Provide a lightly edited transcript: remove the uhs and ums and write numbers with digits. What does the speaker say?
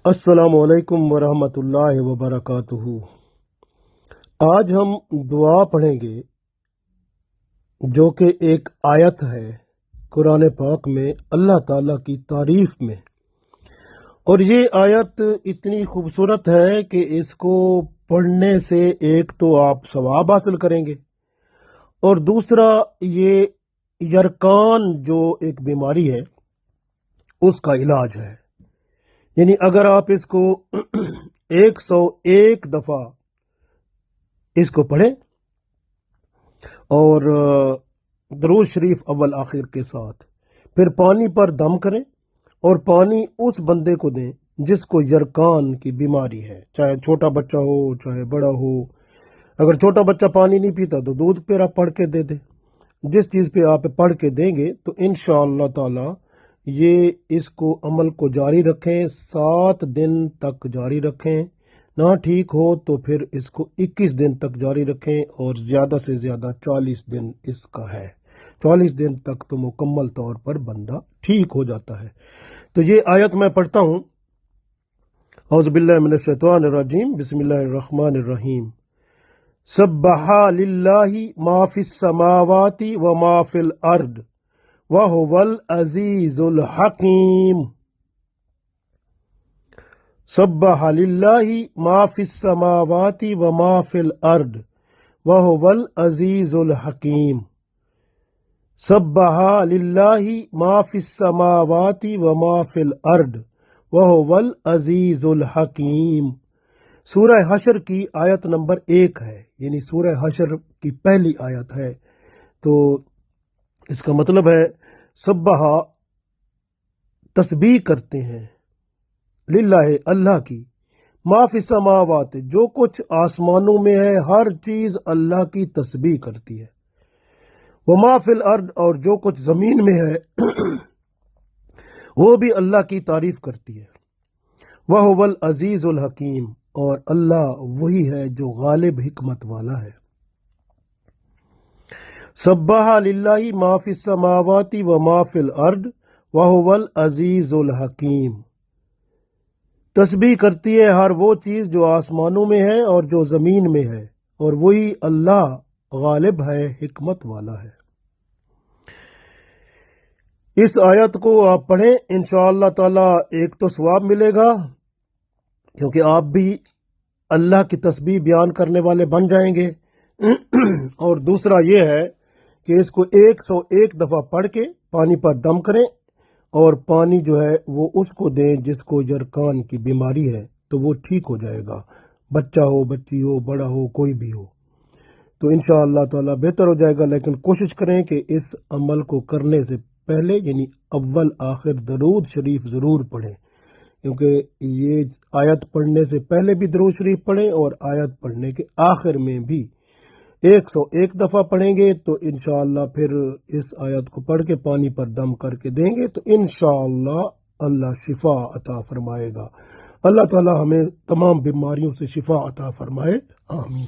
अस्सलामु अलैकुम वरहमतुल्लाहि वबरकातुहू। आज हम दुआ पढ़ेंगे जो कि एक आयत है कुरान पाक में अल्लाह ताला की तारीफ में। और ये आयत इतनी खूबसूरत है कि इसको पढ़ने से एक तो आप सवाब हासिल करेंगे और दूसरा ये यरकान जो एक बीमारी है उसका इलाज है। यानी अगर आप इसको 101 दफ़ा इसको पढ़ें और दरूद शरीफ अव्वल आखिर के साथ, फिर पानी पर दम करें और पानी उस बंदे को दें जिसको यरकान की बीमारी है, चाहे छोटा बच्चा हो चाहे बड़ा हो। अगर छोटा बच्चा पानी नहीं पीता तो दूध पे आप पढ़ के दे दें। जिस चीज़ पे आप पढ़ के देंगे तो इंशाअल्लाह ताला ये इसको अमल को जारी रखें, 7 दिन तक जारी रखें। ना ठीक हो तो फिर इसको 21 दिन तक जारी रखें और ज़्यादा से ज़्यादा 40 दिन इसका है। 40 दिन तक तो मुकम्मल तौर पर बंदा ठीक हो जाता है। तो ये आयत मैं पढ़ता हूँ। औज़ु बिल्लाहि मिनश शैतानिर रजीम, बिस्मिल्लाहिर रहमानिर रहीम। सब्बहा लिल्लाहि मा फिस समावाति व मा फिल अर्द व हुवल अज़ीज़ुल हकीम। सब्बहा लिल्लाहि मा फिस समावाति व मा फिल अर्द व हुवल अज़ीज़ुल हकीम। सब्बहा लिल्लाहि मा फिस समावाति व मा फिल अर्द व हुवल अज़ीज़ुल हकीम। सूरह हशर की आयत नंबर 1 है, यानी सूरह हशर की पहली आयत है। तो इसका मतलब है सब्बहा तस्बीह करते हैं, लिल्लाह अल्लाह की, माफी समावात जो कुछ आसमानों में है हर चीज अल्लाह की तस्बीह करती है, व माफिल अर्द और जो कुछ जमीन में है वो भी अल्लाह की तारीफ करती है। वह हुवल अजीजुल हकीम और अल्लाह वही है जो गालिब हिकमत वाला है। सब्बहा लिल्लाहि मा फिस समावाति व मा फिल अर्द व हुवल अजीजुल हकीम। तस्बीह करती है हर वो चीज जो आसमानों में है और जो जमीन में है, और वही अल्लाह गालिब है, हिकमत वाला है। इस आयत को आप पढ़ें, इंशाअल्लाह ताला एक तो सवाब मिलेगा क्योंकि आप भी अल्लाह की तस्बीह बयान करने वाले बन जाएंगे और दूसरा ये है कि इसको 101 दफ़ा पढ़ के पानी पर दम करें और पानी जो है वो उसको दें जिसको यरकान की बीमारी है, तो वो ठीक हो जाएगा। बच्चा हो, बच्ची हो, बड़ा हो, कोई भी हो, तो इंशाअल्लाह ताला बेहतर हो जाएगा। लेकिन कोशिश करें कि इस अमल को करने से पहले यानी अव्वल आखिर दरूद शरीफ ज़रूर पढ़ें, क्योंकि ये आयत पढ़ने से पहले भी दरूद शरीफ पढ़ें और आयत पढ़ने के आखिर में भी 101 दफ़ा पढ़ेंगे तो इंशाअल्लाह फिर इस आयत को पढ़ के पानी पर दम करके देंगे तो इंशाअल्लाह अल्लाह शिफा अता फरमाएगा। अल्लाह ताला हमें तमाम बीमारियों से शिफा अता फरमाए, आमीन।